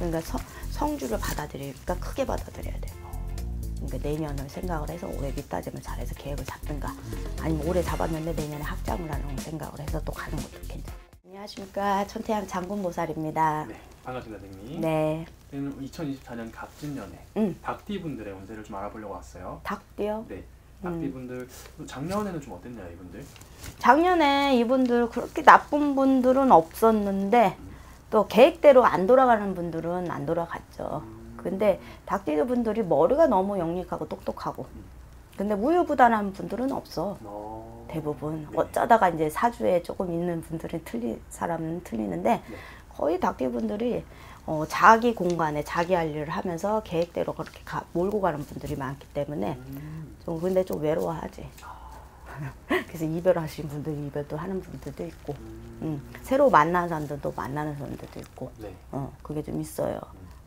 그러니까 성주를 받아들이니까 크게 받아들여야 돼요. 그러니까 내년을 생각을 해서 올해 밑다짐을 잘해서 계획을 잡든가, 아니면 올해 잡았는데 내년에 확장을 하는 생각을 해서 또 가는 것도 괜찮고. 안녕하십니까, 천태양 장군보살입니다. 네, 반갑습니다, 선생님. 네. 2024년 갑진년에 닭띠분들의 운세를 좀 알아보려고 왔어요. 닭띠요? 네, 닭띠분들 작년에는 좀 어땠나요, 이분들? 작년에 이분들 그렇게 나쁜 분들은 없었는데 또 계획대로 안 돌아가는 분들은 안 돌아갔죠. 근데 닭띠 분들이 머리가 너무 영리하고 똑똑하고, 근데 우유부단한 분들은 없어. 대부분. 네. 어쩌다가 이제 사주에 조금 있는 분들은 사람은 틀리는데, 네. 거의 닭띠 분들이 자기 공간에 자기 할 일을 하면서 계획대로 그렇게 몰고 가는 분들이 많기 때문에 좀, 근데 좀 외로워하지. 그래서 이별하신 분들이 이별도 하는 분들도 있고, 새로 만나는 사람들도 만나는 사람들도 있고, 네. 그게 좀 있어요.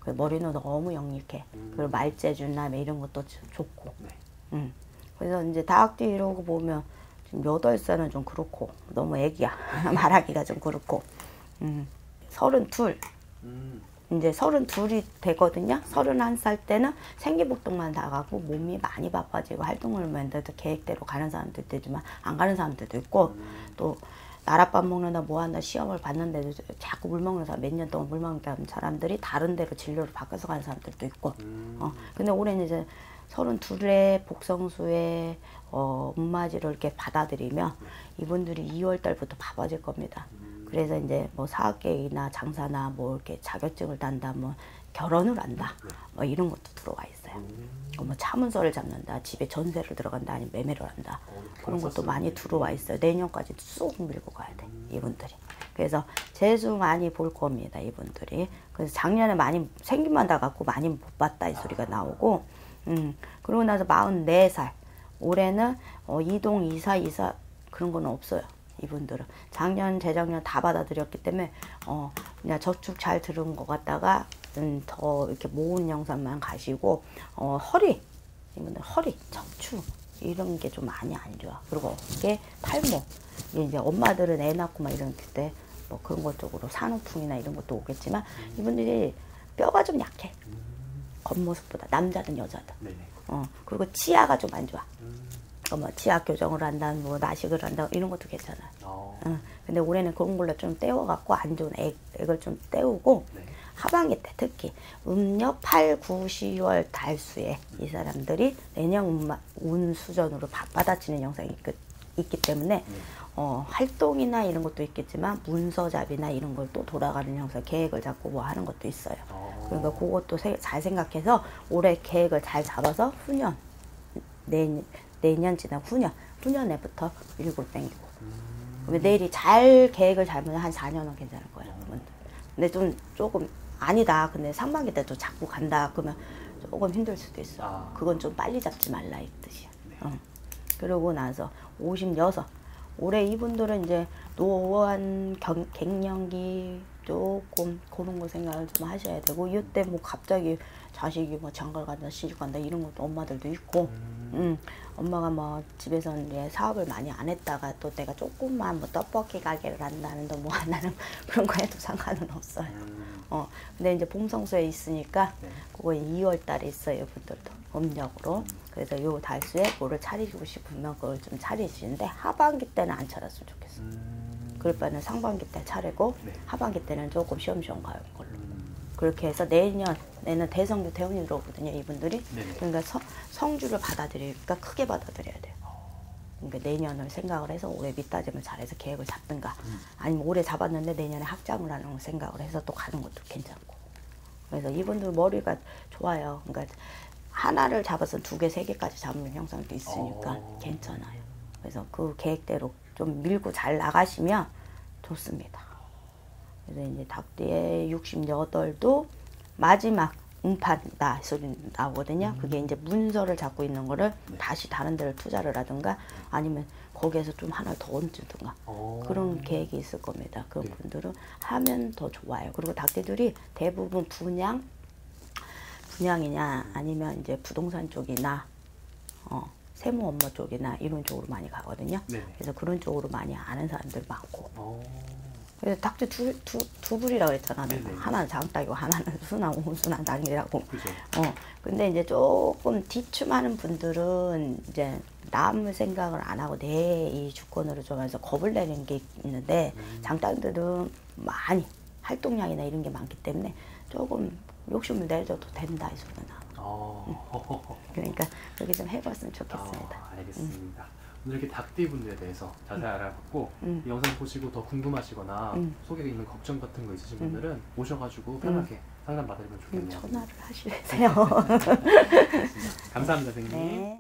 머리는 너무 영리해. 그리고 말재주나 이런 것도 좋고. 네. 그래서 이제 닭띠 이러고 보면 지금 8살은 좀 그렇고, 너무 애기야. 말하기가 좀 그렇고. 32. 이제 32이 되거든요. 31살 때는 생기복동만 나가고 몸이 많이 바빠지고 활동을 하면서도 계획대로 가는 사람들도 있지만 안 가는 사람들도 있고, 또 나랏밥 먹는다 뭐한다 시험을 봤는데도 자꾸 물 먹는 사람, 몇 년 동안 물 먹는 사람들이 다른 데로 진로를 바꿔서 가는 사람들도 있고. 근데 올해는 이제 32의 복성수의 음맞이를 이렇게 받아들이면 이분들이 2월 달부터 바빠질 겁니다. 그래서 이제 뭐 사학계획이나 장사나 뭐 이렇게 자격증을 딴다, 뭐 결혼을 한다, 뭐 이런 것도 들어와 있어요. 뭐 차문서를 잡는다, 집에 전세를 들어간다, 아니면 매매를 한다, 그런 것도 많이 들어와 있어요. 내년까지 쑥 밀고 가야 돼, 이분들이. 그래서 재수 많이 볼 겁니다, 이분들이. 그래서 작년에 많이 생기만 다 갖고 많이 못 봤다 이 소리가 나오고, 그러고 나서 44살 올해는 이동 이사 그런 건 없어요. 이분들은 작년 재작년 다 받아들였기 때문에 그냥 저축 잘 들은 것 같다가 더 이렇게 모은 영상만 가시고, 이분들 허리, 척추 이런 게 좀 많이 안 좋아. 그리고 어깨, 팔목, 이제 엄마들은 애 낳고 막 이런 때 뭐 그런 것 쪽으로 산후풍이나 이런 것도 오겠지만, 이분들이 뼈가 좀 약해. 겉모습보다, 남자든 여자든. 그리고 치아가 좀 안 좋아. 뭐 치아 교정을 한다, 뭐 나식을 한다, 이런 것도 괜찮아. 근데 올해는 그런 걸로 좀 떼워갖고 안 좋은 액을 좀 떼우고, 하반기 때 특히 음력 8, 9, 10월 달수에 이 사람들이 내년 운 수전으로 받아치는 영상이 있기 때문에 활동이나 이런 것도 있겠지만 문서잡이나 이런 걸 또 돌아가는 형사, 계획을 잡고 뭐 하는 것도 있어요. 그러니까 그것도 잘 생각해서 올해 계획을 잘 잡아서 후년, 내년 지나 후년에부터 밀고 땡기고. 내일이 잘 계획을 잡으면 한 4년은 괜찮을 거예요. 근데 조금 아니다, 근데 상반기 때도 자꾸 간다 그러면 조금 힘들 수도 있어. 그건 좀 빨리 잡지 말라 이 뜻이야. 그러고 나서 56. 올해 이분들은 이제 노안 갱년기 조금 그런 거 생각을 좀 하셔야 되고, 이때 뭐 갑자기 자식이 뭐 장가를 간다, 시집 간다 이런 것도 엄마들도 있고, 엄마가 뭐 집에서 이제 사업을 많이 안 했다가 또 내가 조금만 뭐 떡볶이 가게를 한다는 뭐 한다는 그런 거 해도 상관은 없어요. 근데 이제 봄성수에 있으니까 그거 2월 달에 있어요, 분들도 음력으로. 그래서 요 달수에 뭐를 차리고 싶으면 그걸 좀 차리시는데, 하반기 때는 안 차렸으면 좋겠어. 그럴 바에는 상반기 때 차리고 하반기 때는 조금 시험시험 가는 걸로. 그렇게 해서 내년에는 대성도 대운이 들어오거든요, 이분들이. 그러니까 성주를 받아들이니까 크게 받아들여야 돼요. 그러니까 내년을 생각을 해서 올해 밑다짐을 잘해서 계획을 잡든가, 아니면 올해 잡았는데 내년에 확장을 하는 생각을 해서 또 가는 것도 괜찮고. 그래서 이분들 머리가 좋아요. 그러니까 하나를 잡아서 2개, 3개까지 잡는 형상도 있으니까 괜찮아요. 그래서 그 계획대로 좀 밀고 잘 나가시면 좋습니다. 그래서 이제 닭띠의 68도 마지막 음판다 소리 나오거든요. 그게 이제 문서를 잡고 있는 거를 다시 다른 데를 투자를 하든가, 아니면 거기에서 좀 하나 더 얹든가 그런 계획이 있을 겁니다. 그런 분들은 하면 더 좋아요. 그리고 닭띠들이 대부분 분양이냐 아니면 이제 부동산 쪽이나 세무 업무 쪽이나 이런 쪽으로 많이 가거든요. 그래서 그런 쪽으로 많이 아는 사람들 많고. 그래서 닭띠 두 불이라고 했잖아. 네네. 하나는 장닭이고 하나는 순한 닭이라고. 그죠. 근데 이제 조금 뒤춤하는 분들은 이제 남을 생각을 안 하고 내 이 주권으로 좀 해서 겁을 내는 게 있는데 장닭들은 많이 활동량이나 이런 게 많기 때문에 조금 욕심을 내줘도 된다 이 소리가 나. 그러니까 그렇게 좀 해봤으면 좋겠습니다. 알겠습니다. 오늘 이렇게 닭띠 분들에 대해서 자세히 알아봤고 이 영상 보시고 더 궁금하시거나 속에 있는 걱정 같은 거 있으신 분들은 오셔가지고 편하게 상담 받으면 좋겠네요. 전화를 하시세요. 감사합니다, 선생님. 네.